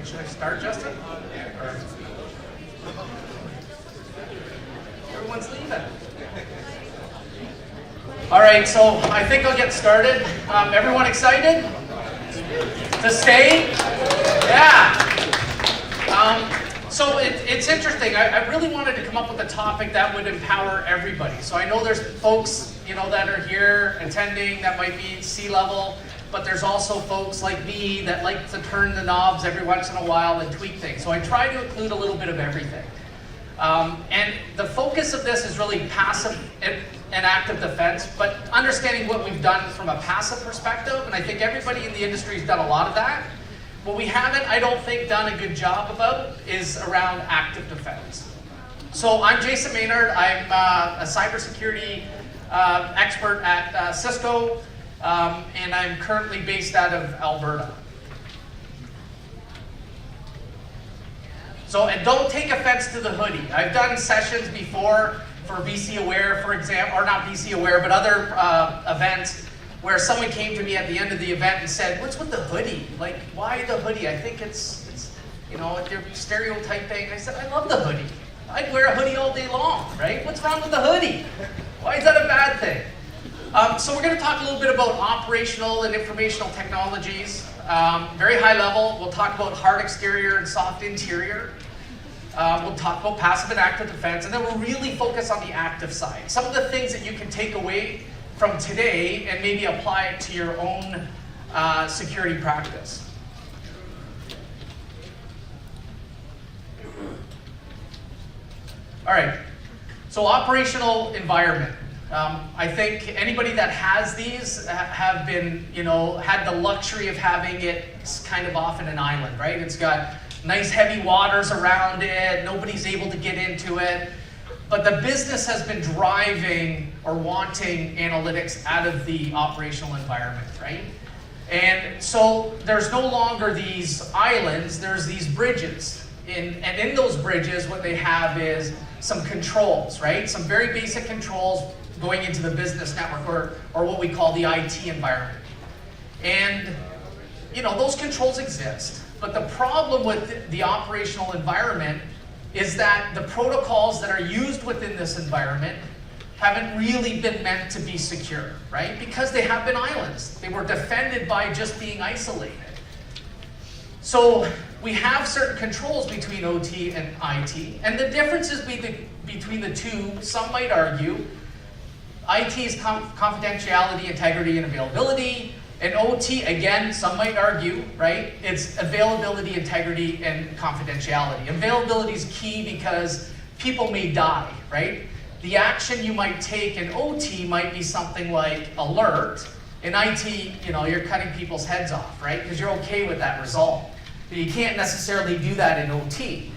right, should I start, Justin? Or... Everyone's leaving. All right, so I think I'll get started. Everyone excited to stay? Yeah. So it's interesting. I really wanted to come up with a topic that would empower everybody. So I know there's folks, that are here attending that might be C-level, but there's also folks like me that like to turn the knobs every once in a while and tweak things. So I try to include a little bit of everything. And the focus of this is really passive and active defense, but understanding what we've done from a passive perspective, and I think everybody in the industry has done a lot of that. What we haven't, I don't think, done a good job about is around active defense. So I'm Jason Maynard. I'm a cybersecurity expert at Cisco, and I'm currently based out of Alberta. So, and don't take offense to the hoodie. I've done sessions before for BC Aware, for example, or not BC Aware, but other events where someone came to me at the end of the event and said, "What's with the hoodie? Like, why the hoodie? I think it's they're stereotyping." I said, "I love the hoodie. I'd wear a hoodie all day long, right? What's wrong with the hoodie? Why is that a bad thing?" So we're going to talk a little bit about operational and informational technologies. Very high level. We'll talk about hard exterior and soft interior. We'll talk about passive and active defense, and then we'll really focus on the active side. Some of the things that you can take away from today and maybe apply it to your own security practice. All right, so operational environment. I think anybody that has these have been, had the luxury of having it kind of off in an island, right? It's got nice heavy waters around it, nobody's able to get into it. But the business has been driving or wanting analytics out of the operational environment, right? And so there's no longer these islands, there's these bridges. And in those bridges, what they have is some controls, right? Some very basic controls going into the business network or what we call the IT environment. And those controls exist. But the problem with the operational environment is that the protocols that are used within this environment haven't really been meant to be secure, right? Because they have been islands. They were defended by just being isolated. So we have certain controls between OT and IT, and the differences between the two, some might argue, IT is confidentiality, integrity, and availability. And OT, again, some might argue, right? It's availability, integrity, and confidentiality. Availability is key because people may die, right? The action you might take in OT might be something like alert. In IT, you're cutting people's heads off, right? Because you're okay with that result. But you can't necessarily do that in OT.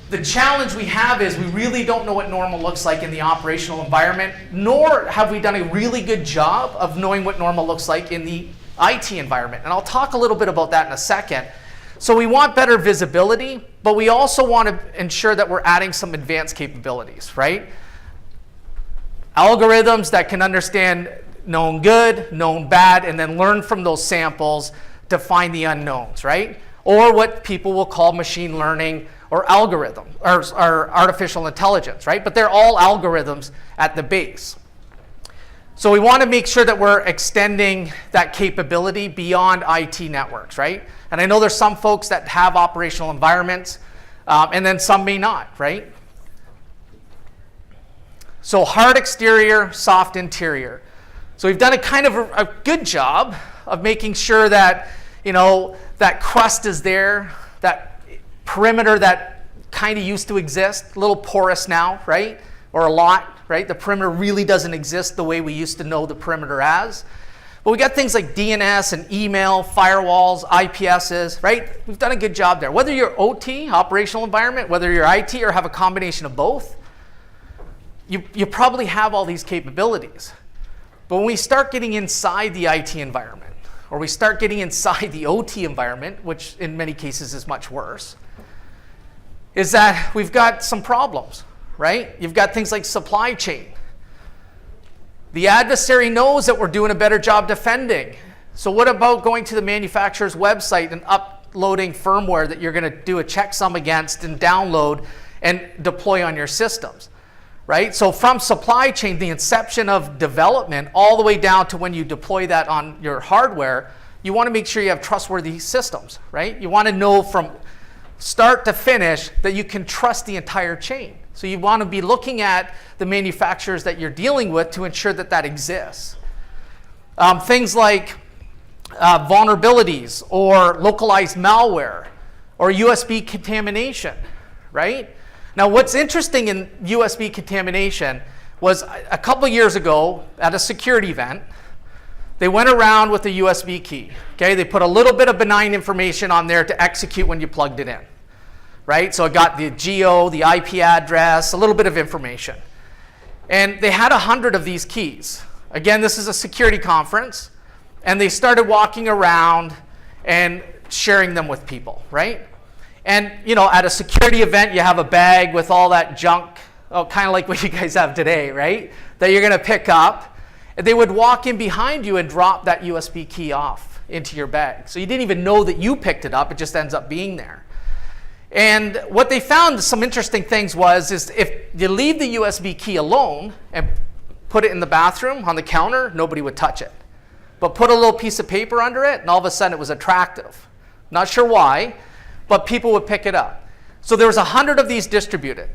The challenge we have is we really don't know what normal looks like in the operational environment, nor have we done a really good job of knowing what normal looks like in the IT environment. And I'll talk a little bit about that in a second. So we want better visibility, but we also want to ensure that we're adding some advanced capabilities, right? Algorithms that can understand known good, known bad, and then learn from those samples to find the unknowns, right? Or what people will call machine learning or algorithm, or artificial intelligence, right? But they're all algorithms at the base. So we want to make sure that we're extending that capability beyond IT networks, right? And I know there's some folks that have operational environments, and then some may not, right? So hard exterior, soft interior. So we've done a kind of a good job of making sure that, that crust is there, that perimeter that kind of used to exist, a little porous now, right? Or a lot, right? The perimeter really doesn't exist the way we used to know the perimeter as. But we got things like DNS and email, firewalls, IPSs, right? We've done a good job there. Whether you're OT, operational environment, whether you're IT or have a combination of both, you probably have all these capabilities. But when we start getting inside the IT environment, or we start getting inside the OT environment, which in many cases is much worse, is that we've got some problems, right? You've got things like supply chain. The adversary knows that we're doing a better job defending. So what about going to the manufacturer's website and loading firmware that you're going to do a checksum against and download and deploy on your systems, right? So from supply chain, the inception of development, all the way down to when you deploy that on your hardware, you want to make sure you have trustworthy systems, right? You want to know from start to finish that you can trust the entire chain. So you want to be looking at the manufacturers that you're dealing with to ensure that that exists. Things like vulnerabilities or localized malware or USB contamination, right? Now what's interesting in USB contamination was a couple years ago at a security event, they went around with a USB key, okay? They put a little bit of benign information on there to execute when you plugged it in, right? So it got the geo, the IP address, a little bit of information. And they had 100 of these keys. Again, this is a security conference, and they started walking around and sharing them with people, right? And you know, at a security event, you have a bag with all that junk, kind of like what you guys have today, right? That you're gonna pick up. They would walk in behind you and drop that USB key off into your bag. So you didn't even know that you picked it up, it just ends up being there. And what they found, some interesting things is if you leave the USB key alone and put it in the bathroom on the counter, nobody would touch it. But put a little piece of paper under it and all of a sudden it was attractive. Not sure why, but people would pick it up. So there was 100 of these distributed.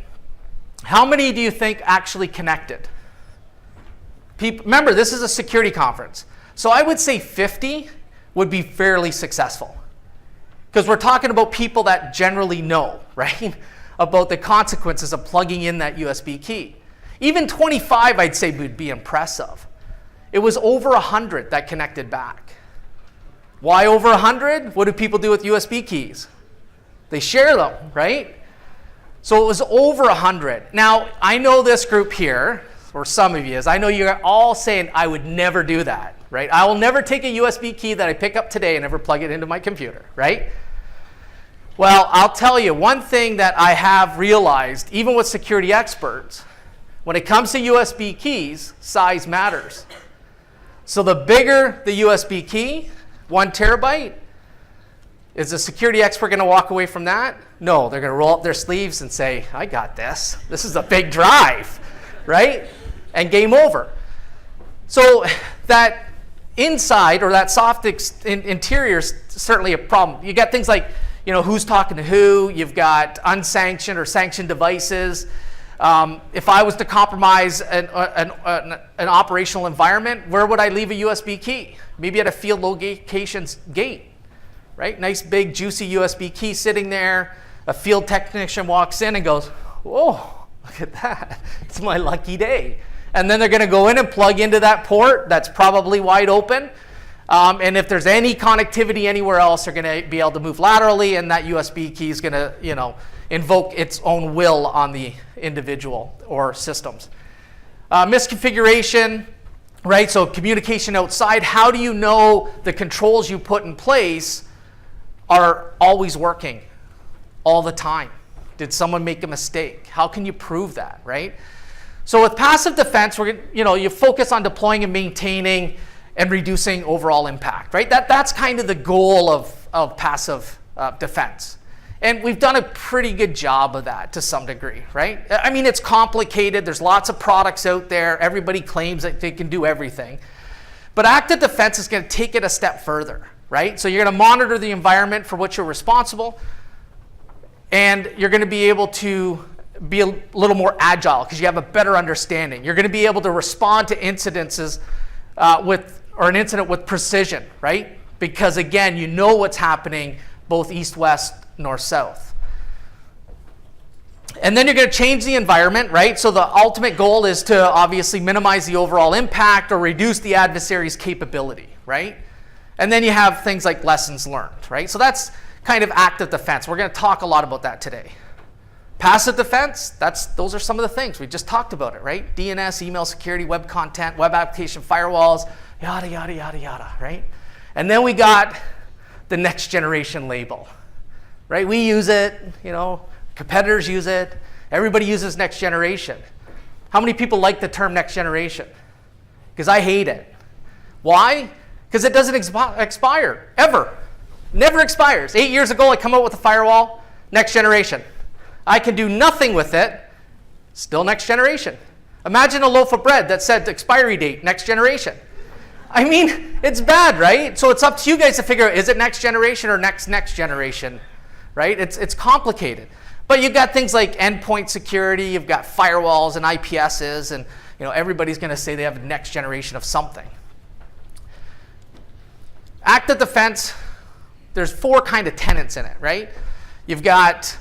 How many do you think actually connected? Remember, this is a security conference. So I would say 50 would be fairly successful. Because we're talking about people that generally know, right? About the consequences of plugging in that USB key. Even 25, I'd say, would be impressive. It was over 100 that connected back. Why over 100? What do people do with USB keys? They share them, right? So it was over 100. Now, I know this group here, or some of you, I know you're all saying, I would never do that, right? I will never take a USB key that I pick up today and never plug it into my computer, right? Well, I'll tell you, one thing that I have realized, even with security experts, when it comes to USB keys, size matters. So the bigger the USB key, 1 terabyte, is a security expert going to walk away from that? No, they're going to roll up their sleeves and say, I got this. This is a big drive, right? And game over. So that inside or that soft interior is certainly a problem. You got things like, you know, who's talking to who. You've got unsanctioned or sanctioned devices. If I was to compromise an operational environment, where would I leave a USB key? Maybe at a field locations gate, right? Nice big juicy USB key sitting there. A field technician walks in and goes, whoa, look at that. It's my lucky day. And then they're going to go in and plug into that port that's probably wide open. And if there's any connectivity anywhere else, they're going to be able to move laterally, and that USB key is going to, you know, invoke its own will on the individual or systems. Misconfiguration, right? So communication outside. How do you know the controls you put in place are always working all the time? Did someone make a mistake? How can you prove that, right? So with passive defense, you focus on deploying and maintaining and reducing overall impact, right? That's kind of the goal of passive defense. And we've done a pretty good job of that to some degree, right? I mean, it's complicated. There's lots of products out there. Everybody claims that they can do everything. But active defense is going to take it a step further, right? So you're going to monitor the environment for which you're responsible, and you're going to be able to be a little more agile because you have a better understanding. You're going to be able to respond to incidences an incident with precision, right? Because again, you know what's happening both east, west, north, south. And then you're going to change the environment, right? So the ultimate goal is to obviously minimize the overall impact or reduce the adversary's capability, right? And then you have things like lessons learned, right? So that's kind of active defense. We're going to talk a lot about that today. Passive defense, those are some of the things. We just talked about it, right? DNS, email security, web content, web application firewalls, yada, yada, yada, yada, right? And then we got the next generation label, right? We use it, you know, competitors use it. Everybody uses next generation. How many people like the term next generation? Because I hate it. Why? Because it doesn't expire, ever. Never expires. 8 years ago, I come out with a firewall, next generation. I can do nothing with it, still next generation. Imagine a loaf of bread that said expiry date, next generation. I mean, it's bad, right? So it's up to you guys to figure out, is it next generation or next generation, right? It's complicated. But you've got things like endpoint security, you've got firewalls and IPSs, and everybody's going to say they have a next generation of something. Active defense, there's 4 kind of tenets in it, right? You've got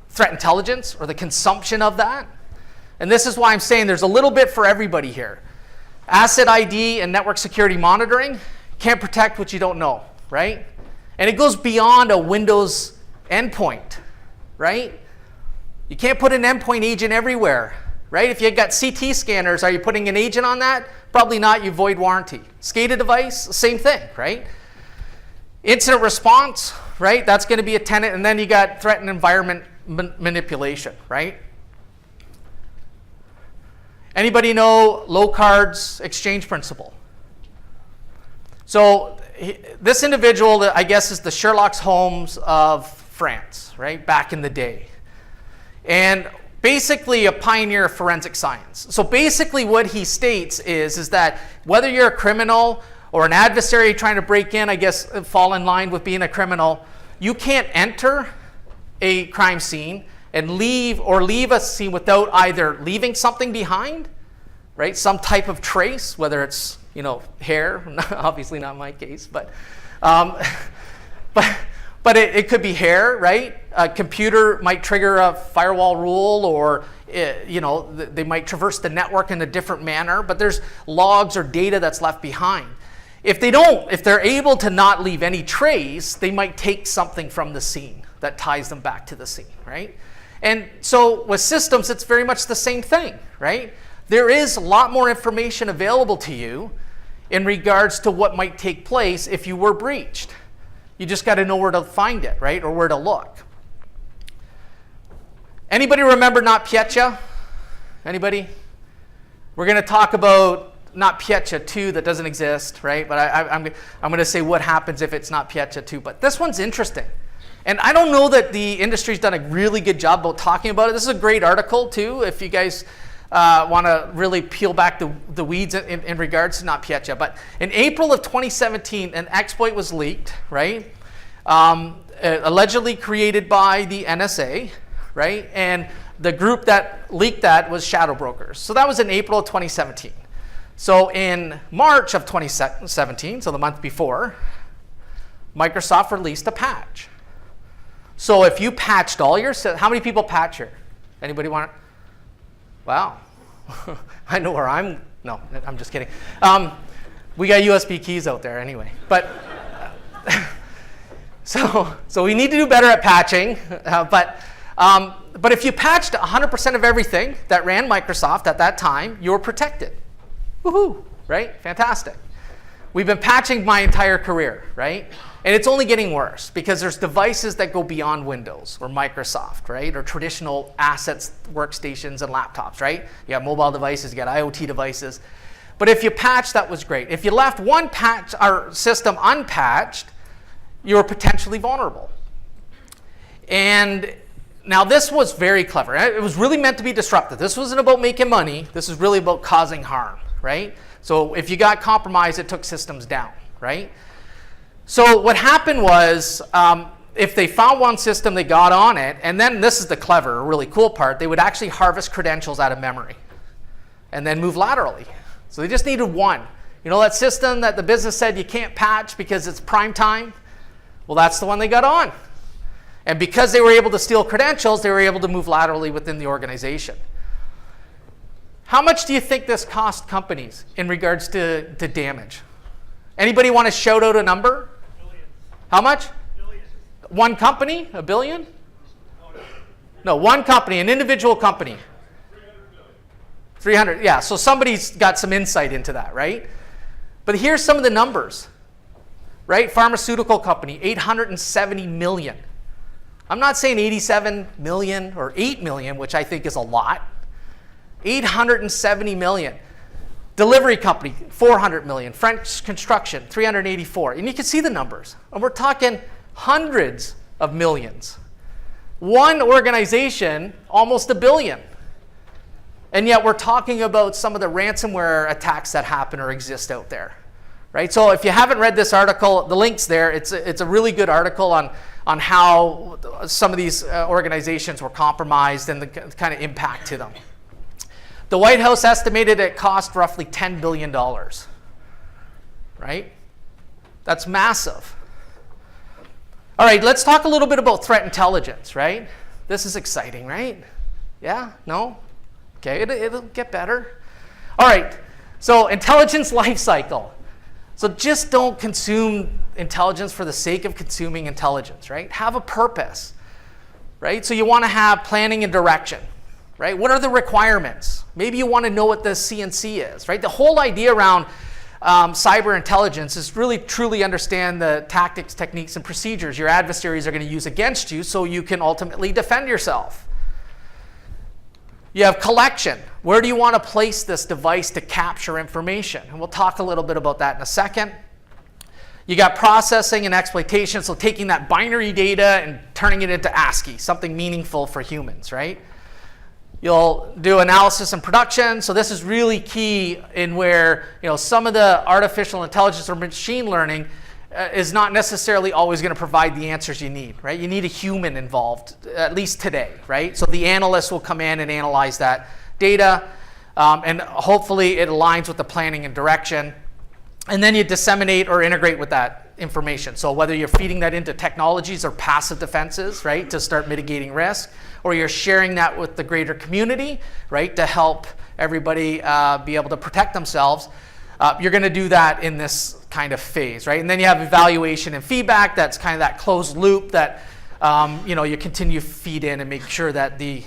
threat intelligence, or the consumption of that. And this is why I'm saying there's a little bit for everybody here. Asset ID and network security monitoring can't protect what you don't know, right? And it goes beyond a Windows endpoint, right? You can't put an endpoint agent everywhere, right? If you've got CT scanners, are you putting an agent on that? Probably not, you void warranty. SCADA device, same thing, right? Incident response, right? That's going to be a tenet. And then you got threat and environment manipulation, right? Anybody know Locard's exchange principle? So this individual, I guess, is the Sherlock Holmes of France, right? Back in the day. And basically a pioneer of forensic science. So basically what he states is that whether you're a criminal or an adversary trying to break in, I guess, fall in line with being a criminal, you can't enter a crime scene and leave a scene without either leaving something behind, right? Some type of trace, whether it's, hair, obviously not my case, but it could be hair, right? A computer might trigger a firewall rule, or they might traverse the network in a different manner, but there's logs or data that's left behind. If they're able to not leave any trace, they might take something from the scene that ties them back to the scene, right? And so with systems, it's very much the same thing, right? There is a lot more information available to you in regards to what might take place if you were breached. You just got to know where to find it, right? Or where to look. Anybody remember NotPetya? Anybody? We're going to talk about NotPetya 2 that doesn't exist, right? But I'm going to say what happens if it's NotPetya 2. But this one's interesting. And I don't know that the industry's done a really good job about talking about it. This is a great article, too, if you guys want to really peel back the weeds in regards to NotPetya. But in April of 2017, an exploit was leaked, right? Allegedly created by the NSA, right? And the group that leaked that was Shadow Brokers. So that was in April of 2017. So in March of 2017, so the month before, Microsoft released a patch. So if you patched all your, how many people patch here? Anybody want to? Wow. I know where I'm just kidding. We got USB keys out there anyway. But so we need to do better at patching. But if you patched 100% of everything that ran Microsoft at that time, you were protected. Woohoo, right? Fantastic. We've been patching my entire career, right? And it's only getting worse because there's devices that go beyond Windows or Microsoft, right? Or traditional assets, workstations, and laptops, right? You got mobile devices, you got IoT devices. But if you patched, that was great. If you left one patch or system unpatched, you were potentially vulnerable. And now this was very clever. It was really meant to be disruptive. This wasn't about making money. This is really about causing harm, right? So if you got compromised, it took systems down, right? So what happened was, if they found one system, they got on it, and then this is the clever, really cool part, they would actually harvest credentials out of memory and then move laterally. So they just needed one. You know that system that the business said you can't patch because it's prime time? Well, that's the one they got on. And because they were able to steal credentials, they were able to move laterally within the organization. How much do you think this cost companies in regards to damage? Anybody want to shout out a number? Billions. How much? Billions. One company? $1 billion? No, one company, an individual company. 300, yeah, so somebody's got some insight into that, right? But here's some of the numbers, right? Pharmaceutical company, 870 million. I'm not saying 87 million or 8 million, which I think is a lot. 870 million. Delivery company, 400 million. French construction, 384. And you can see the numbers. And we're talking hundreds of millions. One organization, almost $1 billion. And yet we're talking about some of the ransomware attacks that happen or exist out there. Right? So if you haven't read this article, the link's there. It's a really good article on how some of these organizations were compromised and the kind of impact to them. The White House estimated it cost roughly $10 billion. Right? That's massive. All right, let's talk a little bit about threat intelligence, right? This is exciting, right? Yeah? No? Okay, it'll get better. All right, so intelligence lifecycle. So just don't consume intelligence for the sake of consuming intelligence, right? Have a purpose, right? So you want to have planning and direction, right? What are the requirements? Maybe you want to know what the CNC is, right? The whole idea around cyber intelligence is really truly understand the tactics, techniques, and procedures your adversaries are going to use against you so you can ultimately defend yourself. You have collection. Where do you want to place this device to capture information? And we'll talk a little bit about that in a second. You got processing and exploitation, so taking that binary data and turning it into ASCII, something meaningful for humans, right? You'll do analysis and production, so this is really key in where some of the artificial intelligence or machine learning is not necessarily always going to provide the answers you need, right? You need a human involved, at least today, right? So the analyst will come in and analyze that data, and hopefully it aligns with the planning and direction. And then you disseminate or integrate with that information. So whether you're feeding that into technologies or passive defenses, right, to start mitigating risk, or you're sharing that with the greater community, right, to help everybody be able to protect themselves, you're going to do that in this kind of phase, right? And then you have evaluation and feedback. That's kind of that closed loop that you continue to feed in and make sure that the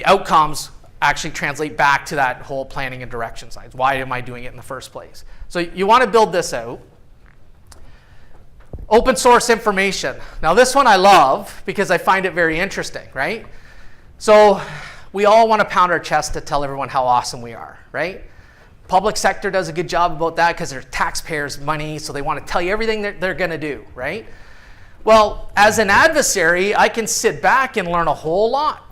outcomes actually translate back to that whole planning and direction side. Why am I doing it in the first place? So you want to build this out. Open source information. Now this one I love because I find it very interesting, right? So we all want to pound our chest to tell everyone how awesome we are, right? Public sector does a good job about that because they're taxpayers' money, so they want to tell you everything they're going to do, right? Well, as an adversary, I can sit back and learn a whole lot.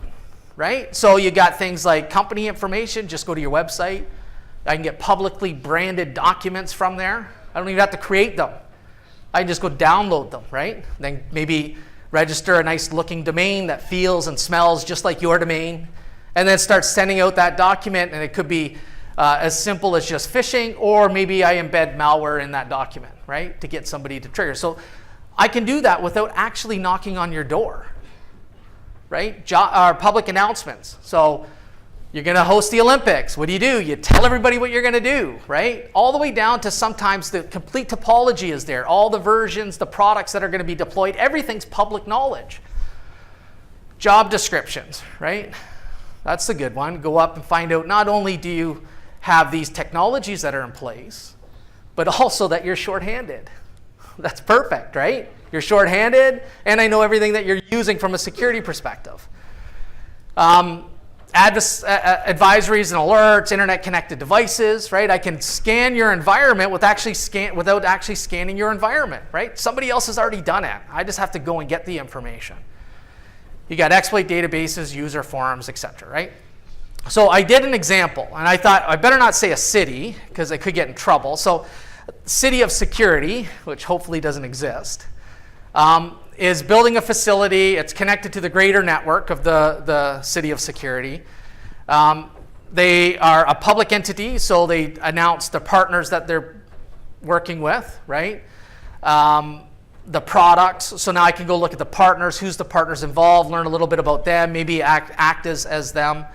Right? So you got things like company information, just go to your website. I can get publicly branded documents from there. I don't even have to create them. I can just go download them, right? Then maybe register a nice looking domain that feels and smells just like your domain, and then start sending out that document, and it could be as simple as just phishing, or maybe I embed malware in that document, right? To get somebody to trigger. So I can do that without actually knocking on your door. Right? Public announcements. So you're going to host the Olympics. What do? You tell everybody what you're going to do, right? All the way down to sometimes the complete topology is there. All the versions, the products that are going to be deployed, everything's public knowledge. Job descriptions, right? That's the good one. Go up and find out not only do you have these technologies that are in place, but also that you're shorthanded. That's perfect, right? You're shorthanded, and I know everything that you're using from a security perspective. Advisories and alerts, internet-connected devices, right? I can scan your environment without actually scanning your environment, right? Somebody else has already done it. I just have to go and get the information. You got exploit databases, user forums, etc., right? So I did an example, and I thought I better not say a city because I could get in trouble. So City of Security, which hopefully doesn't exist, is building a facility. It's connected to the greater network of the City of Security. They are a public entity, so they announce the partners that they're working with, right? The products. So now I can go look at the partners, who's the partners involved, learn a little bit about them, maybe act as them.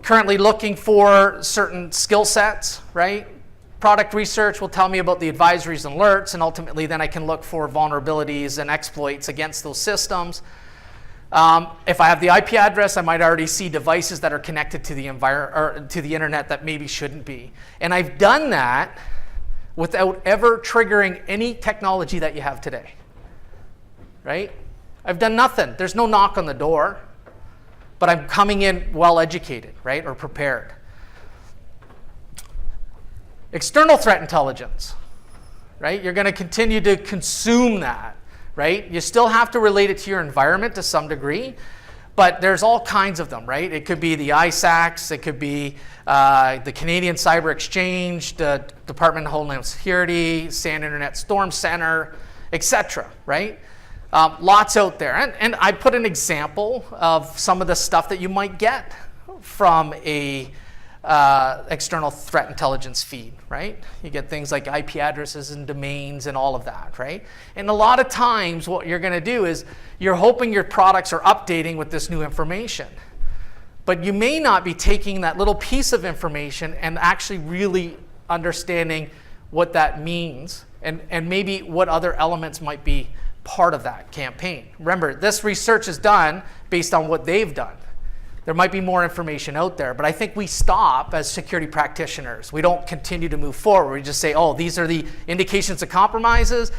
Currently looking for certain skill sets, right? Product research will tell me about the advisories and alerts, and ultimately then I can look for vulnerabilities and exploits against those systems. If I have the IP address, I might already see devices that are connected to the internet that maybe shouldn't be. And I've done that without ever triggering any technology that you have today, right? I've done nothing. There's no knock on the door, but I'm coming in well educated, right, or prepared. External threat intelligence, right? You're going to continue to consume that, right? You still have to relate it to your environment to some degree, but there's all kinds of them, right? It could be the ISACs, it could be the Canadian Cyber Exchange, the Department of Homeland Security, SAN Internet Storm Center, etc., right? Lots out there. And I put an example of some of the stuff that you might get from a external threat intelligence feed, right? You get things like IP addresses and domains and all of that, right? And a lot of times what you're going to do is you're hoping your products are updating with this new information. But you may not be taking that little piece of information and actually really understanding what that means and maybe what other elements might be part of that campaign. Remember, this research is done based on what they've done. There might be more information out there, but I think we stop as security practitioners. We don't continue to move forward. We just say, oh, these are the indications of compromises.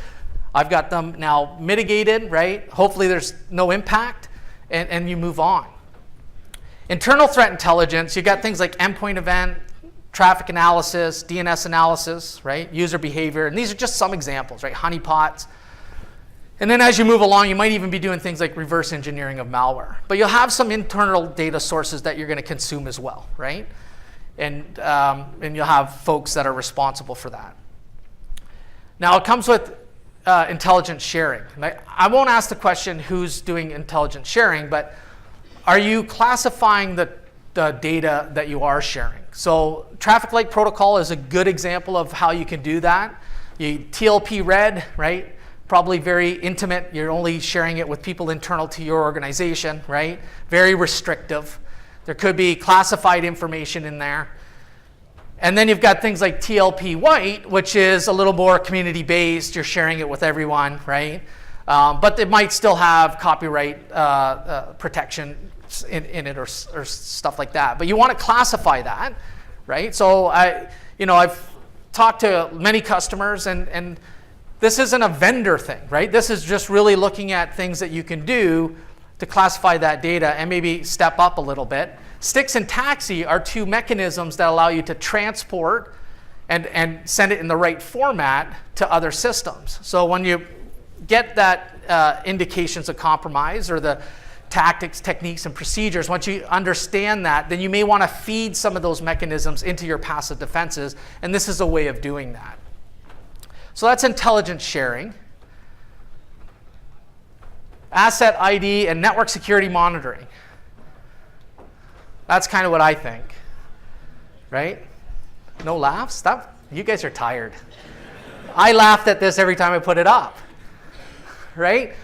I've got them now mitigated, right? Hopefully there's no impact, and you move on. Internal threat intelligence, you got things like endpoint event, traffic analysis, DNS analysis, right? User behavior, and these are just some examples, right? Honeypots. And then as you move along, you might even be doing things like reverse engineering of malware. But you'll have some internal data sources that you're going to consume as well, right? And you'll have folks that are responsible for that. Now, it comes with intelligence sharing. I won't ask the question who's doing intelligence sharing, but are you classifying the data that you are sharing? So traffic light protocol is a good example of how you can do that. TLP red, right? Probably very intimate. You're only sharing it with people internal to your organization, right? Very restrictive. There could be classified information in there. And then you've got things like TLP white, which is a little more community-based. You're sharing it with everyone, right? But it might still have copyright protection in it or stuff like that. But you want to classify that, right? So I've talked to many customers, and this isn't a vendor thing, right? This is just really looking at things that you can do to classify that data and maybe step up a little bit. Sticks and taxi are two mechanisms that allow you to transport and send it in the right format to other systems. So when you get that indications of compromise or the tactics, techniques, and procedures, once you understand that, then you may want to feed some of those mechanisms into your passive defenses, and this is a way of doing that. So that's intelligence sharing. Asset ID and network security monitoring. That's kind of what I think, right? No laughs? You guys are tired. I laughed at this every time I put it up, right?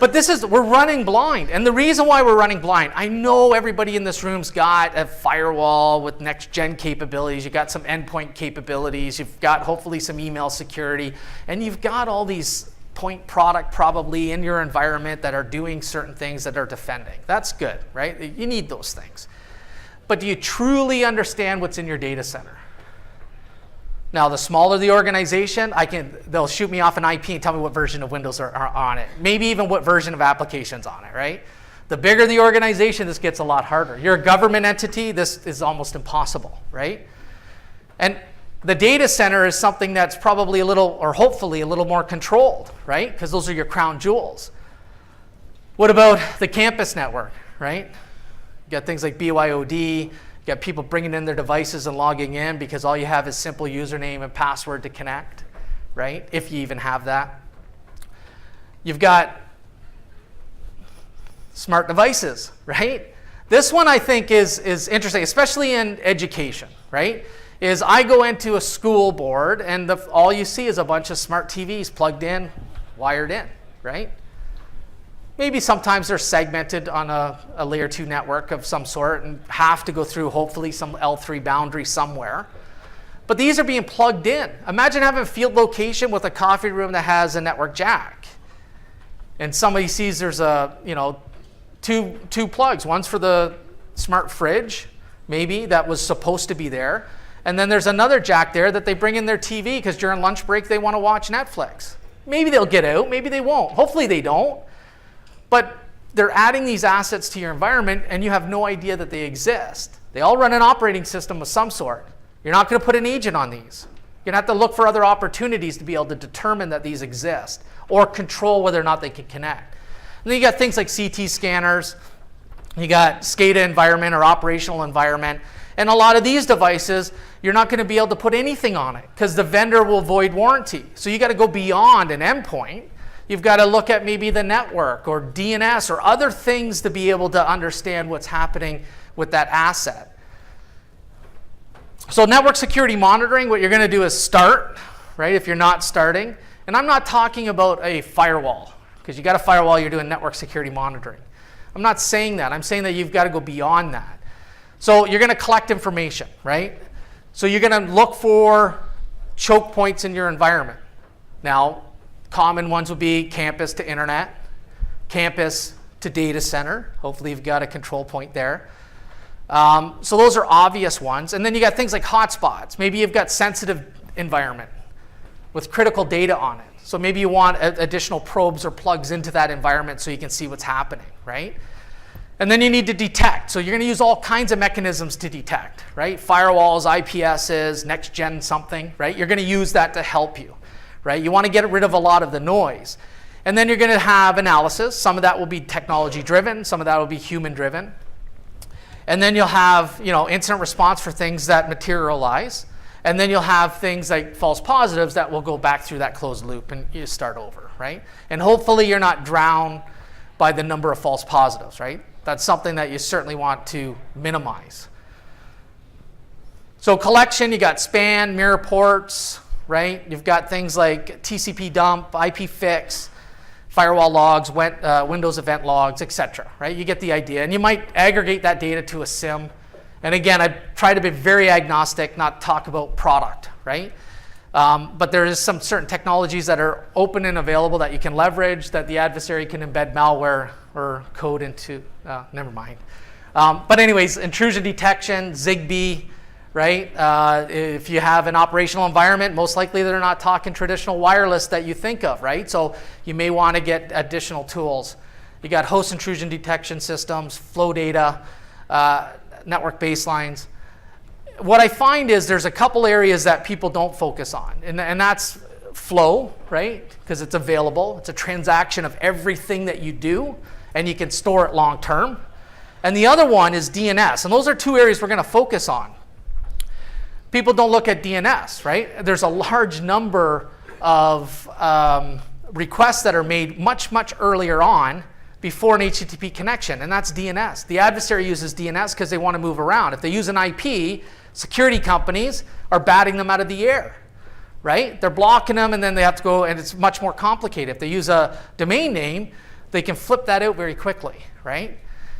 But we're running blind. And the reason why we're running blind, I know everybody in this room's got a firewall with next-gen capabilities. You've got some endpoint capabilities. You've got hopefully some email security. And you've got all these point product probably in your environment that are doing certain things that are defending. That's good, right? You need those things. But do you truly understand what's in your data center? Now, the smaller the organization, they'll shoot me off an IP and tell me what version of Windows are on it. Maybe even what version of applications on it, right? The bigger the organization, this gets a lot harder. You're a government entity, this is almost impossible, right? And the data center is something that's probably a little, or hopefully a little more controlled, right? Because those are your crown jewels. What about the campus network, right? You got things like BYOD. You got people bringing in their devices and logging in because all you have is simple username and password to connect, right? If you even have that. You've got smart devices, right? This one I think is interesting, especially in education, right? Is I go into a school board and all you see is a bunch of smart TVs plugged in, wired in, right? Maybe sometimes they're segmented on a layer 2 network of some sort and have to go through hopefully some L3 boundary somewhere. But these are being plugged in. Imagine having a field location with a coffee room that has a network jack. And somebody sees there's two plugs. One's for the smart fridge, maybe, that was supposed to be there. And then there's another jack there that they bring in their TV because during lunch break they want to watch Netflix. Maybe they'll get out, maybe they won't. Hopefully they don't. But they're adding these assets to your environment and you have no idea that they exist. They all run an operating system of some sort. You're not going to put an agent on these, You're going to have to look for other opportunities to be able to determine that these exist or control whether or not they can connect. And then you got things like CT scanners. You got SCADA environment or operational environment. And a lot of these devices, you're not going to be able to put anything on it because the vendor will void warranty. So you got to go beyond an endpoint. You've got to look at maybe the network or DNS or other things to be able to understand what's happening with that asset. So network security monitoring, what you're going to do is start, right, if you're not starting. And I'm not talking about a firewall, because you got a firewall, you're doing network security monitoring. I'm not saying that. I'm saying that you've got to go beyond that. So you're going to collect information, right? So you're going to look for choke points in your environment. Now, common ones would be campus to internet, campus to data center. Hopefully you've got a control point there. So those are obvious ones. And then you got things like hotspots. Maybe you've got sensitive environment with critical data on it. So maybe you want additional probes or plugs into that environment so you can see what's happening, right? And then you need to detect. So you're going to use all kinds of mechanisms to detect, right? Firewalls, IPSs, next-gen something, right? You're going to use that to help you, right? You want to get rid of a lot of the noise. And then you're going to have analysis. Some of that will be technology-driven. Some of that will be human-driven. And then you'll have, incident response for things that materialize. And then you'll have things like false positives that will go back through that closed loop and you start over, right? And hopefully you're not drowned by the number of false positives, right? That's something that you certainly want to minimize. So collection, you got span, mirror ports, right? You've got things like TCP dump, IP fix, firewall logs, Windows event logs, etc. Right? You get the idea. And you might aggregate that data to a SIM. And again, I try to be very agnostic, not talk about product, right? But there is some certain technologies that are open and available that you can leverage, that the adversary can embed malware or code into. Never mind. But anyways, intrusion detection, Zigbee, right? If you have an operational environment, most likely they're not talking traditional wireless that you think of, right? So you may want to get additional tools. You got host intrusion detection systems, flow data, network baselines. What I find is there's a couple areas that people don't focus on, and that's flow, right? Because it's available. It's a transaction of everything that you do, and you can store it long term. And the other one is DNS, and those are two areas we're going to focus on. People don't look at DNS, right? There's a large number of requests that are made much, much earlier on before an HTTP connection, and that's DNS. The adversary uses DNS because they want to move around. If they use an IP, security companies are batting them out of the air, right? They're blocking them, and then they have to go, and it's much more complicated. If they use a domain name, they can flip that out very quickly, right?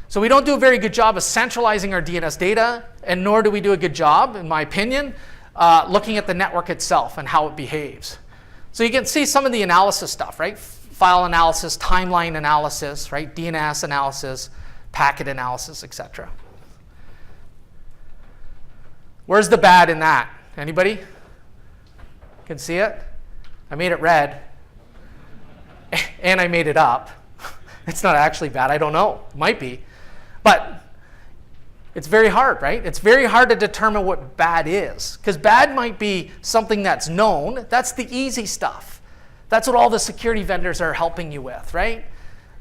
So we don't do a very good job of centralizing our DNS data, and nor do we do a good job, in my opinion, looking at the network itself and how it behaves. So you can see some of the analysis stuff, right? File analysis, timeline analysis, right? DNS analysis, packet analysis, etc. Where's the bad in that? Anybody? Can see it? I made it red, and I made it up. It's not actually bad. I don't know. It might be. But it's very hard, right? It's very hard to determine what bad is, because bad might be something that's known. That's the easy stuff. That's what all the security vendors are helping you with, right?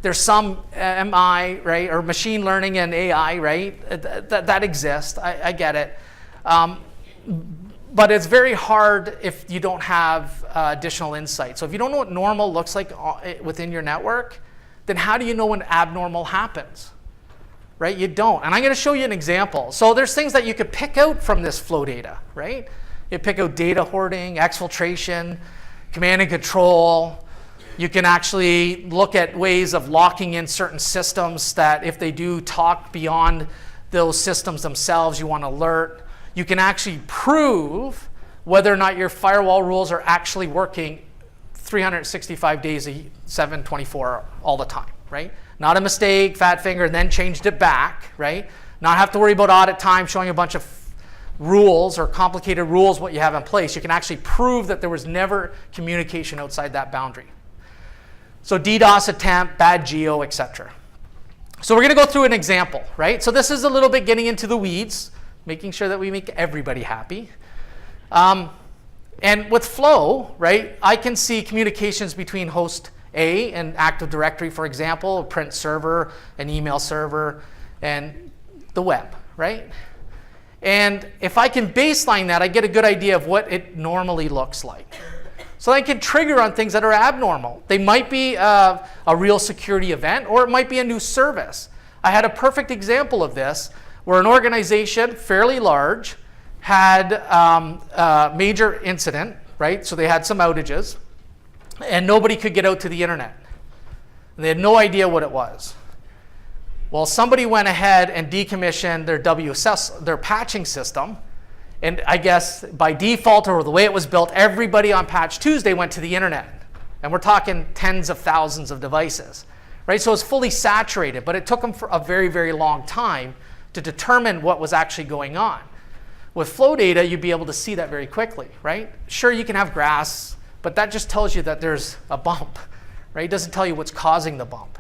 There's some MI, right, or machine learning and AI, right? That exists. I get it. But it's very hard if you don't have additional insight. So if you don't know what normal looks like within your network, then how do you know when abnormal happens? Right? You don't. And I'm going to show you an example. So there's things that you could pick out from this flow data, right? You pick out data hoarding, exfiltration, command and control. You can actually look at ways of locking in certain systems that if they do talk beyond those systems themselves, you want to alert. You can actually prove whether or not your firewall rules are actually working 365 days, 7/24 all the time, right? Not a mistake, fat finger, and then changed it back, right? Not have to worry about audit time, showing a bunch of rules or complicated rules, what you have in place. You can actually prove that there was never communication outside that boundary. So DDoS attempt, bad geo, etc. So we're going to go through an example, right? So this is a little bit getting into the weeds, making sure that we make everybody happy. And with Flow, right, I can see communications between host A and Active Directory, for example, a print server, an email server, and the web, right? And if I can baseline that, I get a good idea of what it normally looks like. So I can trigger on things that are abnormal. They might be a real security event, or it might be a new service. I had a perfect example of this, where an organization, fairly large, had a major incident, right? So they had some outages, and nobody could get out to the internet. And they had no idea what it was. Well, somebody went ahead and decommissioned their WSS, their patching system, and I guess by default or the way it was built, everybody on Patch Tuesday went to the internet. And we're talking tens of thousands of devices, right? So it's fully saturated, but it took them for a very, very long time to determine what was actually going on. With flow data, you'd be able to see that very quickly, right? Sure, you can have grass, but that just tells you that there's a bump, right? It doesn't tell you what's causing the bump.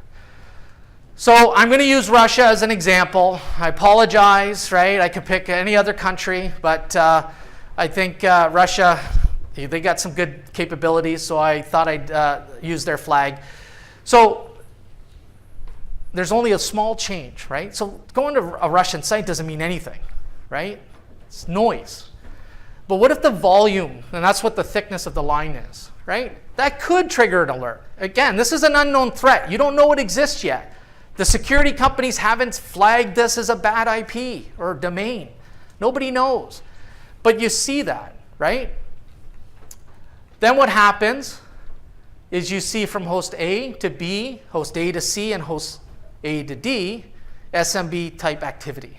So I'm going to use Russia as an example. I apologize, right? I could pick any other country, but I think Russia, they got some good capabilities, so I thought I'd use their flag. So there's only a small change, right? So going to a Russian site doesn't mean anything, right? It's noise. But what if the volume, and that's what the thickness of the line is, right? That could trigger an alert. Again, this is an unknown threat. You don't know it exists yet. The security companies haven't flagged this as a bad IP or domain. Nobody knows. But you see that, right? Then what happens is you see from host A to B, host A to C, and host A to D, SMB type activity.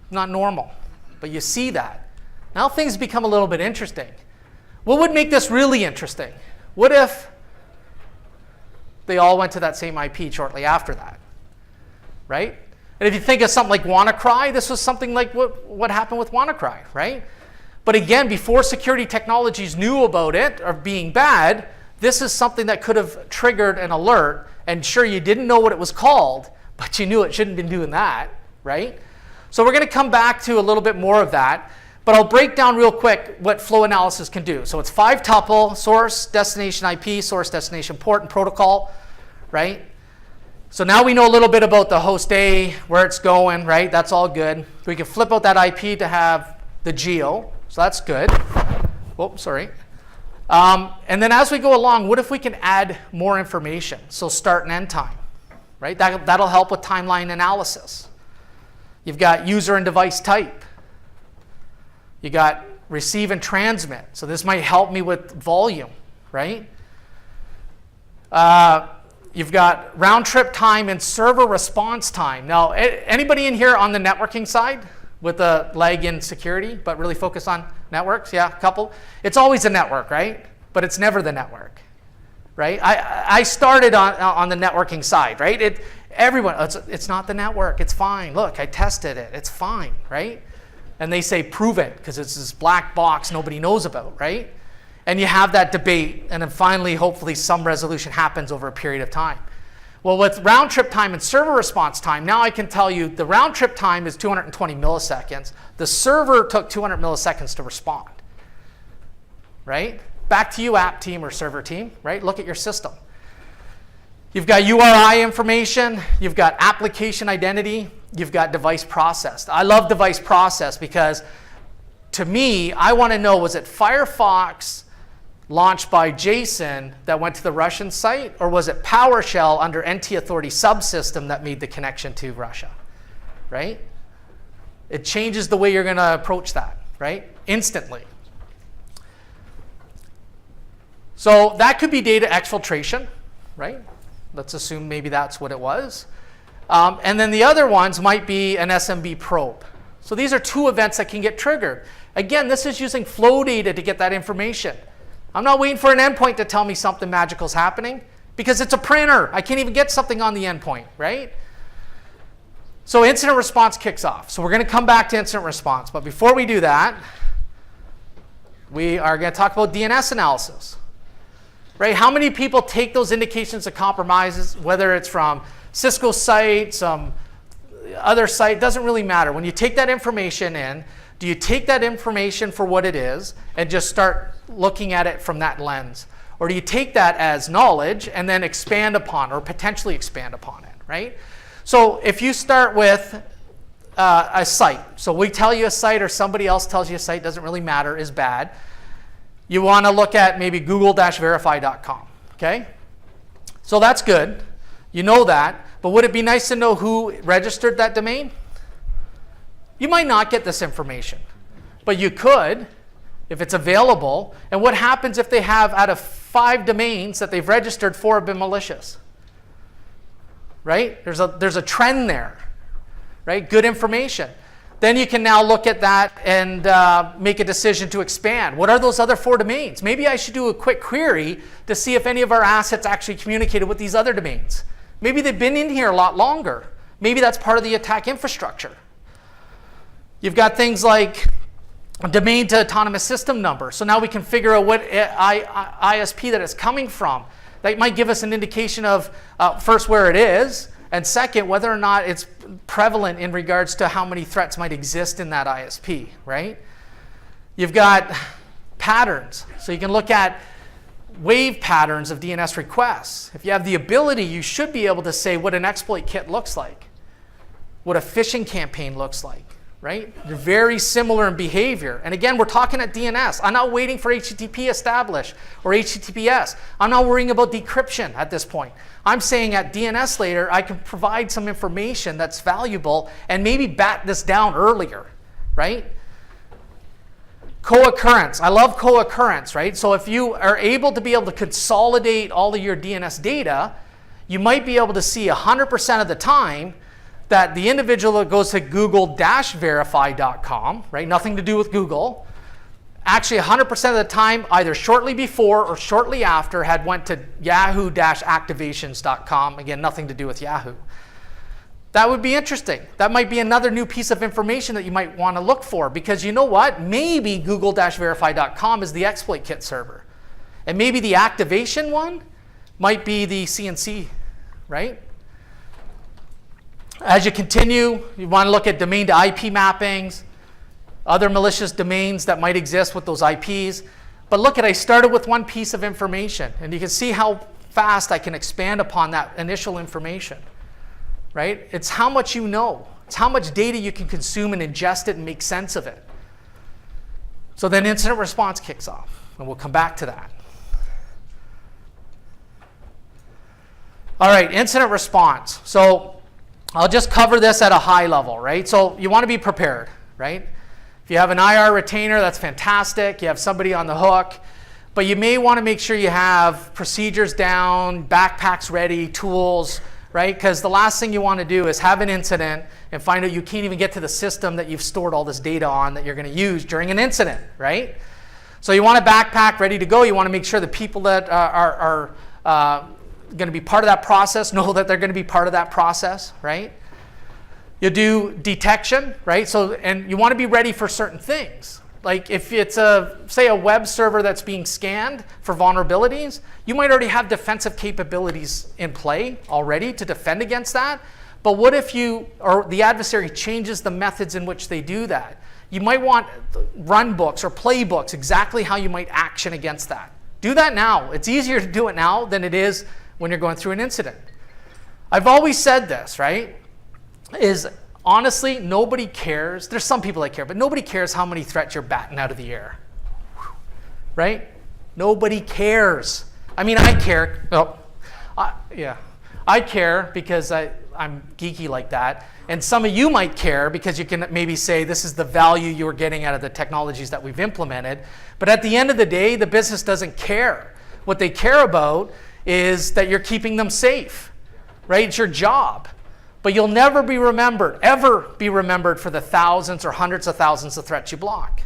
Not normal, but you see that. Now things become a little bit interesting. What would make this really interesting? What if they all went to that same IP shortly after that, right? And if you think of something like WannaCry, this was something like what happened with WannaCry, right? But again, before security technologies knew about it or being bad, this is something that could have triggered an alert. And sure, you didn't know what it was called, but you knew it shouldn't have been doing that, right? So we're going to come back to a little bit more of that. But I'll break down real quick what flow analysis can do. So it's 5-tuple, source, destination IP, source, destination port, and protocol, right? So now we know a little bit about the host A, where it's going, right? That's all good. We can flip out that IP to have the geo, so that's good. Whoops, sorry. And then as we go along, what if we can add more information? So start and end time, right? That'll help with timeline analysis. You've got user and device type. You got receive and transmit. So this might help me with volume, right? You've got round trip time and server response time. Now, anybody in here on the networking side with a leg in security, but really focus on networks? Yeah, a couple. It's always a network, right? But it's never the network, right? I started on the networking side, right? Everyone, it's not the network. It's fine. Look, I tested it. It's fine, right? And they say, prove it, because it's this black box nobody knows about, right? And you have that debate, and then finally, hopefully, some resolution happens over a period of time. Well, with round trip time and server response time, now I can tell you the round trip time is 220 milliseconds. The server took 200 milliseconds to respond, right? Back to you, app team or server team, right? Look at your system. You've got URI information, you've got application identity, you've got device processed. I love device process because to me, I want to know, was it Firefox launched by Jason that went to the Russian site, or was it PowerShell under NT Authority subsystem that made the connection to Russia, right? It changes the way you're going to approach that, right? Instantly. So that could be data exfiltration, right? Let's assume maybe that's what it was. And then the other ones might be an SMB probe. So these are two events that can get triggered. Again, this is using flow data to get that information. I'm not waiting for an endpoint to tell me something magical is happening because it's a printer. I can't even get something on the endpoint, right? So incident response kicks off. So we're going to come back to incident response. But before we do that, we are going to talk about DNS analysis. Right? How many people take those indications of compromises, whether it's from Cisco site, some other site, doesn't really matter. When you take that information in, Do you take that information for what it is and just start looking at it from that lens? Or do you take that as knowledge and then expand upon or potentially expand upon it, right? So if you start with a site, so we tell you a site or somebody else tells you a site, doesn't really matter, is bad. You want to look at maybe google-verify.com, okay? So that's good. You know that. But would it be nice to know who registered that domain? You might not get this information, but you could if it's available. And what happens if they have, out of 5 domains that they've registered, 4 have been malicious? Right? There's a trend there, right? Good information. Then you can now look at that and make a decision to expand. What are those other 4 domains? Maybe I should do a quick query to see if any of our assets actually communicated with these other domains. Maybe they've been in here a lot longer. Maybe that's part of the attack infrastructure. You've got things like domain to autonomous system number. So now we can figure out what ISP that it's coming from. That might give us an indication of, first, where it is, and second, whether or not it's prevalent in regards to how many threats might exist in that ISP, right? You've got patterns. So you can look at wave patterns of DNS requests. If you have the ability, you should be able to say what an exploit kit looks like, what a phishing campaign looks like, right? They're very similar in behavior. And again, we're talking at DNS. I'm not waiting for HTTP establish or HTTPS. I'm not worrying about decryption at this point. I'm saying at DNS later, I can provide some information that's valuable and maybe bat this down earlier, right? Co-occurrence. I love co-occurrence, right? So if you are able to consolidate all of your DNS data, you might be able to see 100% of the time that the individual that goes to google-verify.com, right, nothing to do with Google, actually 100% of the time, either shortly before or shortly after, had went to yahoo-activations.com, again, nothing to do with Yahoo. That would be interesting. That might be another new piece of information that you might want to look for, because you know what? Maybe google-verify.com is the exploit kit server. And maybe the activation one might be the CNC, right? As you continue, you want to look at domain to IP mappings, other malicious domains that might exist with those IPs. But look, I started with one piece of information, and you can see how fast I can expand upon that initial information. Right? It's how much you know. It's how much data you can consume and ingest it and make sense of it. So then incident response kicks off, and we'll come back to that. All right, incident response. So I'll just cover this at a high level, right? So you want to be prepared, right? If you have an IR retainer, that's fantastic. You have somebody on the hook. But you may want to make sure you have procedures down, backpacks ready, tools, right? Because the last thing you want to do is have an incident and find out you can't even get to the system that you've stored all this data on that you're going to use during an incident, right? So you want a backpack ready to go. You want to make sure the people that are going to be part of that process know that they're going to be part of that process, right? You do detection, right? So, and you want to be ready for certain things. Like if it's say a web server that's being scanned for vulnerabilities, you might already have defensive capabilities in play already to defend against that. But what if the adversary changes the methods in which they do that? You might want run books or playbooks, exactly how you might action against that. Do that now. It's easier to do it now than it is when you're going through an incident. I've always said this, right? Honestly, nobody cares. There's some people that care, but nobody cares how many threats you're batting out of the air, right? Nobody cares. I mean, I care. I care because I'm geeky like that. And some of you might care because you can maybe say this is the value you're getting out of the technologies that we've implemented. But at the end of the day, the business doesn't care. What they care about is that you're keeping them safe, right? It's your job. But you'll never be remembered, ever be remembered for the thousands or hundreds of thousands of threats you block.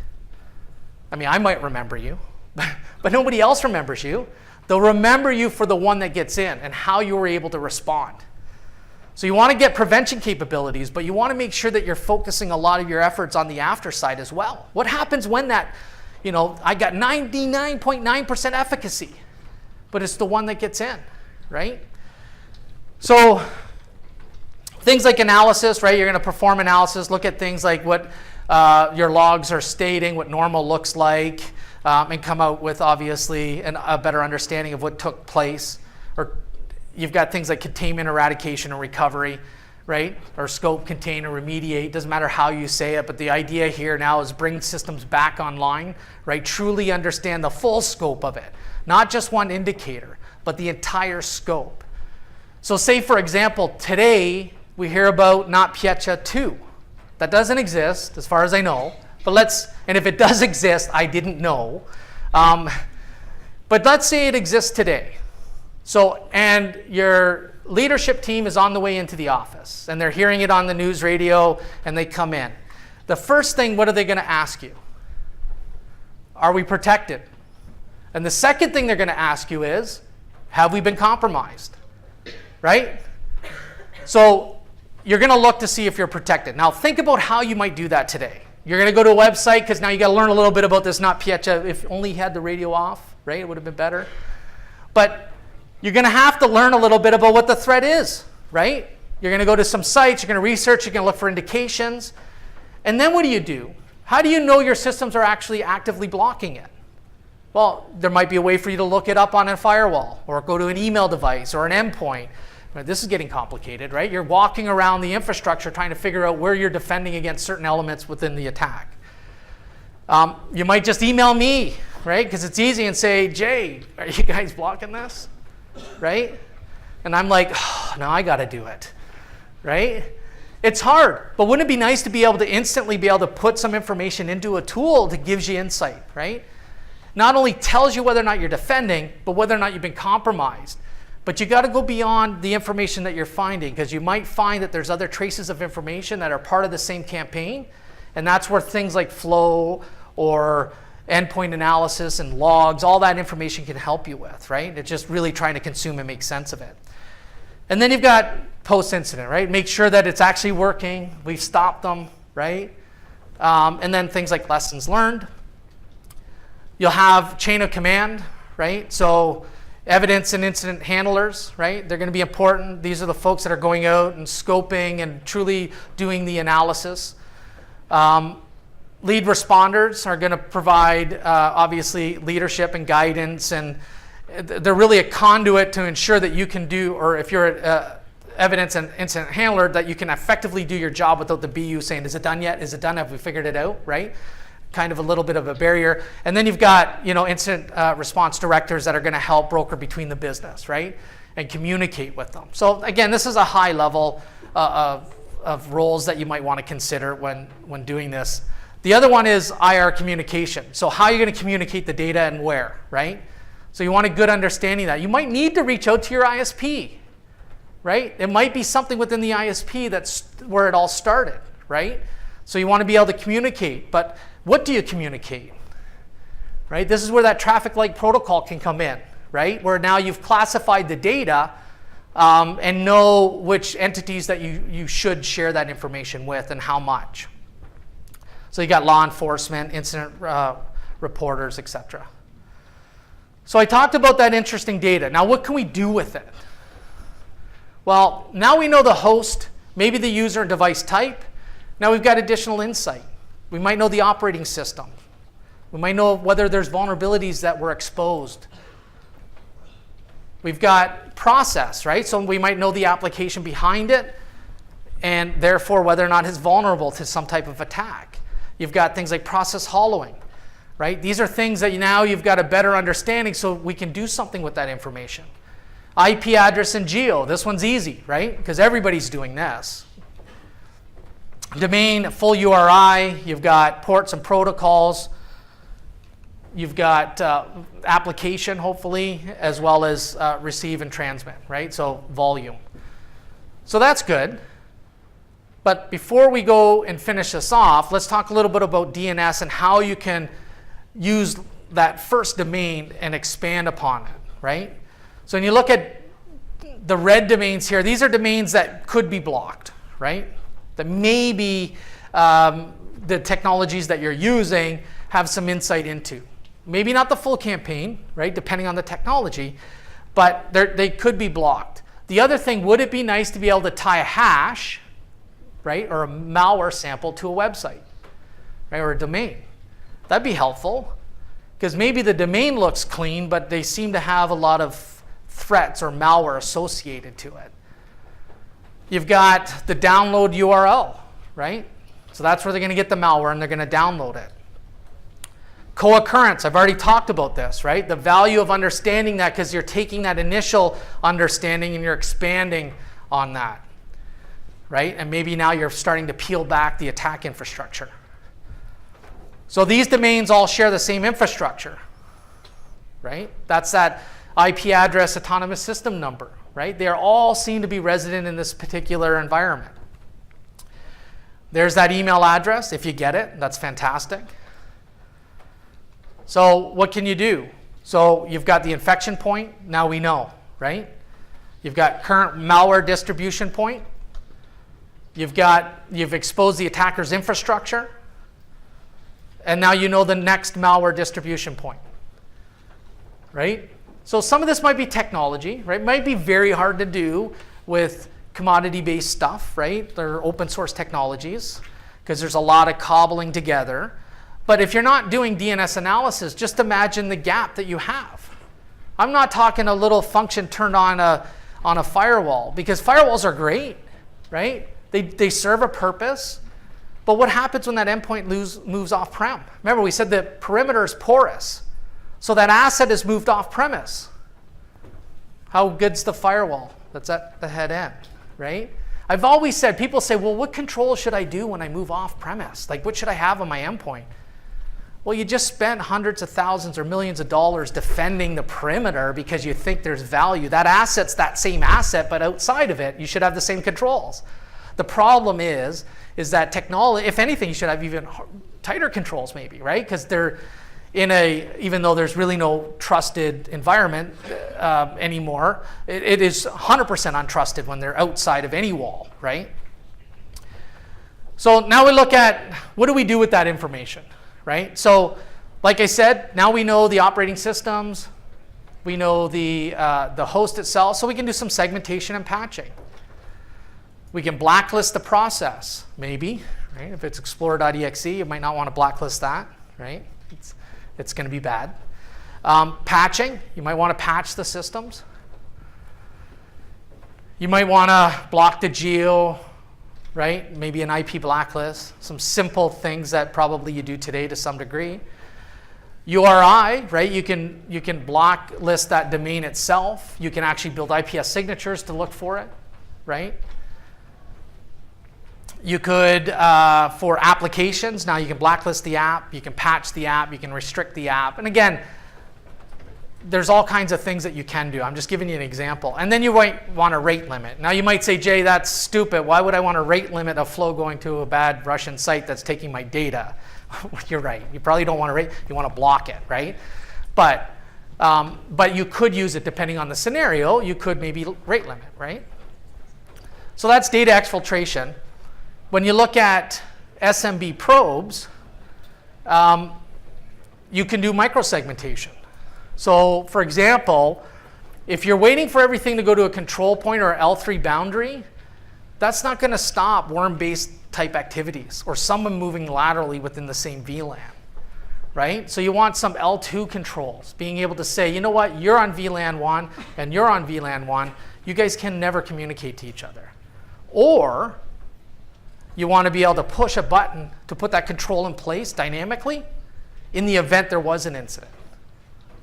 I mean, I might remember you, but nobody else remembers you. They'll remember you for the one that gets in and how you were able to respond. So you want to get prevention capabilities, but you want to make sure that you're focusing a lot of your efforts on the after side as well. What happens when that, I got 99.9% efficacy, but it's the one that gets in, right? So things like analysis, right? You're going to perform analysis, look at things like what your logs are stating what normal looks like, and come out with obviously a better understanding of what took place. Or you've got things like containment, eradication, and recovery, right? Or scope, contain, or remediate. Doesn't matter how you say it, but the idea here now is bring systems back online, right? Truly understand the full scope of it. Not just one indicator, but the entire scope. So say, for example, today we hear about not Pecha 2. That doesn't exist, as far as I know. But and if it does exist, I didn't know. But let's say it exists today. So, and your leadership team is on the way into the office, and they're hearing it on the news radio, and they come in. The first thing, what are they going to ask you? Are we protected? And the second thing they're going to ask you is, have we been compromised? Right? So you're going to look to see if you're protected. Now think about how you might do that today. You're going to go to a website, because now you got to learn a little bit about this not Pecha. If only you had the radio off, right? It would have been better. But you're going to have to learn a little bit about what the threat is, right? You're going to go to some sites, you're going to research, you're going to look for indications. And then what do? How do you know your systems are actually actively blocking it? Well, there might be a way for you to look it up on a firewall, or go to an email device or an endpoint. This is getting complicated, right? You're walking around the infrastructure trying to figure out where you're defending against certain elements within the attack. You might just email me, right? Because it's easy, and say, Jay, are you guys blocking this? Right? And I'm like, oh, no, I got to do it, right? It's hard, but wouldn't it be nice to be able to instantly be able to put some information into a tool that gives you insight, right? Not only tells you whether or not you're defending, but whether or not you've been compromised. But you got to go beyond the information that you're finding, because you might find that there's other traces of information that are part of the same campaign, and that's where things like flow or endpoint analysis and logs, all that information can help you with, right? It's just really trying to consume and make sense of it. And then you've got post-incident, right? Make sure that it's actually working. We've stopped them, right? And then things like lessons learned. You'll have chain of command, right? So evidence and incident handlers, right? They're going to be important. These are the folks that are going out and scoping and truly doing the analysis. Lead responders are going to provide, obviously, leadership and guidance, and they're really a conduit to ensure that you can do, or if you're an evidence and incident handler, that you can effectively do your job without the BU saying, is it done yet? Is it done? Have we figured it out, right? Kind of a little bit of a barrier. And then you've got, incident response directors that are going to help broker between the business, right? And communicate with them. So again, this is a high level of roles that you might want to consider when doing this. The other one is IR communication. So how are you going to communicate the data and where, right? So you want a good understanding of that. You might need to reach out to your ISP, right? It might be something within the ISP that's where it all started, right? So you want to be able to communicate, but what do you communicate, right? This is where that traffic light protocol can come in, right? Where now you've classified the data and know which entities that you should share that information with and how much. So you got law enforcement, incident reporters, etc. So I talked about that interesting data. Now what can we do with it? Well, now we know the host, maybe the user and device type. Now we've got additional insight. We might know the operating system. We might know whether there's vulnerabilities that were exposed. We've got process, right? So we might know the application behind it, and therefore whether or not it's vulnerable to some type of attack. You've got things like process hollowing, right? These are things that now you've got a better understanding, so we can do something with that information. IP address and geo, this one's easy, right? Because everybody's doing this. Domain, full URI, you've got ports and protocols, you've got application, hopefully, as well as receive and transmit, right? So volume. So that's good. But before we go and finish this off, let's talk a little bit about DNS and how you can use that first domain and expand upon it, right? So when you look at the red domains here, these are domains that could be blocked, right? That maybe the technologies that you're using have some insight into. Maybe not the full campaign, right, depending on the technology, but they could be blocked. The other thing, would it be nice to be able to tie a hash, right, or a malware sample to a website? right, or a domain. That'd be helpful, because maybe the domain looks clean, but they seem to have a lot of threats or malware associated to it. You've got the download URL, right? So that's where they're going to get the malware, and they're going to download it. Co-occurrence, I've already talked about this, right? The value of understanding that, because you're taking that initial understanding and you're expanding on that, right? And maybe now you're starting to peel back the attack infrastructure. So these domains all share the same infrastructure, right? That's that IP address autonomous system number, right? They all seem to be resident in this particular environment. There's that email address. If you get it, that's fantastic. So what can you do? So you've got the infection point. Now we know, right? You've got current malware distribution point. You've exposed the attacker's infrastructure. And now you know the next malware distribution point, right? So some of this might be technology, right? It might be very hard to do with commodity-based stuff, right? They're open source technologies, because there's a lot of cobbling together. But if you're not doing DNS analysis, just imagine the gap that you have. I'm not talking a little function turned on a firewall, because firewalls are great, right? They serve a purpose. But what happens when that endpoint moves off-prem? Remember, we said the perimeter is porous. So that asset is moved off-premise. How good's the firewall that's at the head end, right? I've always said, people say, well, what control should I do when I move off-premise? Like, what should I have on my endpoint? Well, you just spent hundreds of thousands or millions of dollars defending the perimeter because you think there's value. That asset's that same asset, but outside of it, you should have the same controls. The problem is that technology, if anything, you should have even tighter controls maybe, right? Because they're even though there's really no trusted environment anymore, it is 100% untrusted when they're outside of any wall, right? So now we look at, what do we do with that information, right? So like I said, now we know the operating systems, we know the host itself, so we can do some segmentation and patching. We can blacklist the process, maybe, right? If it's explorer.exe, you might not want to blacklist that, right? It's going to be bad. Patching, you might want to patch the systems. You might want to block the geo, right? Maybe an IP blacklist, some simple things that probably you do today to some degree. URI, right? You can blacklist that domain itself. You can actually build IPS signatures to look for it, right? You could, for applications, now you can blacklist the app, you can patch the app, you can restrict the app. And again, there's all kinds of things that you can do. I'm just giving you an example. And then you might want a rate limit. Now you might say, Jay, that's stupid. Why would I want a rate limit a flow going to a bad Russian site that's taking my data? You're right. You probably don't want to rate, you want to block it, right? But you could use it depending on the scenario. You could maybe rate limit, right? So that's data exfiltration. When you look at SMB probes, you can do microsegmentation. So for example, if you're waiting for everything to go to a control point or L3 boundary, that's not going to stop worm-based type activities or someone moving laterally within the same VLAN, right? So you want some L2 controls, being able to say, you know what, you're on VLAN 1 and you're on VLAN 1. You guys can never communicate to each other. Or you want to be able to push a button to put that control in place dynamically in the event there was an incident.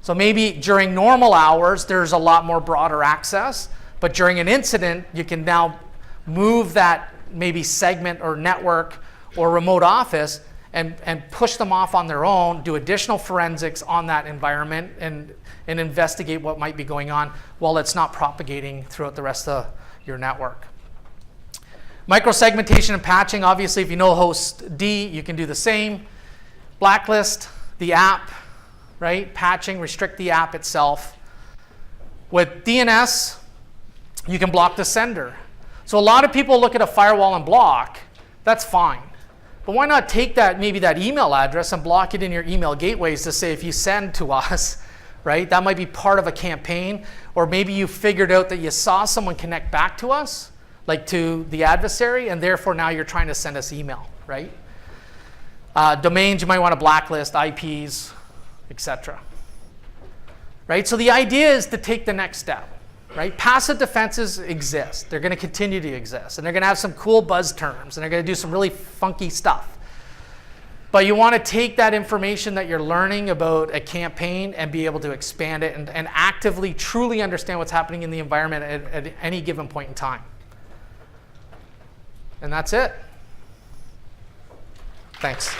So maybe during normal hours, there's a lot more broader access, but during an incident, you can now move that maybe segment or network or remote office and push them off on their own, do additional forensics on that environment and investigate what might be going on while it's not propagating throughout the rest of your network. Microsegmentation and patching, obviously, if you know host D, you can do the same. Blacklist the app, right? Patching, restrict the app itself. With DNS, you can block the sender. So a lot of people look at a firewall and block. That's fine. But why not take maybe that email address and block it in your email gateways to say if you send to us, right? That might be part of a campaign. Or maybe you figured out that you saw someone connect back to us, like to the adversary, and therefore now you're trying to send us email, right? Domains, you might want to blacklist, IPs, etc. Right? So the idea is to take the next step. Right? Passive defenses exist. They're going to continue to exist. And they're going to have some cool buzz terms. And they're going to do some really funky stuff. But you want to take that information that you're learning about a campaign and be able to expand it and actively, truly understand what's happening in the environment at any given point in time. And that's it. Thanks.